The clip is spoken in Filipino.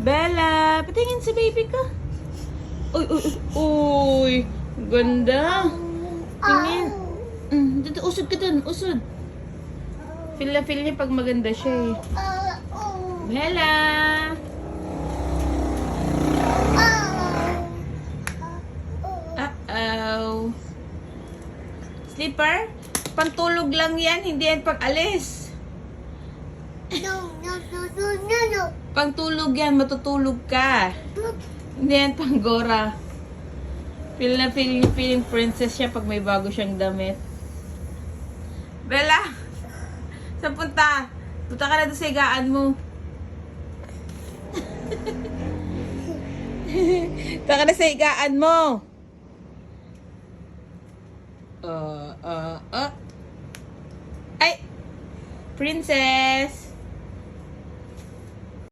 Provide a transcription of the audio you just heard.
Bella, patingin sa baby ko. Uy, uy, uy, uy. Ganda. Tingin. Dito, usod ka dun, usod. Feel na feel niya pag maganda siya eh. Bella. Uh-oh. Sleeper? Pantulog lang yan, hindi yan pag-alis. No. Pangtulog yan, matutulog ka. Hindi yan panggora. Feel na feeling princess siya pag may bago siyang damit. Bella! Saan punta? Punta ka na doon sa higaan mo. Punta ka na sa higaan mo. Ay! Princess!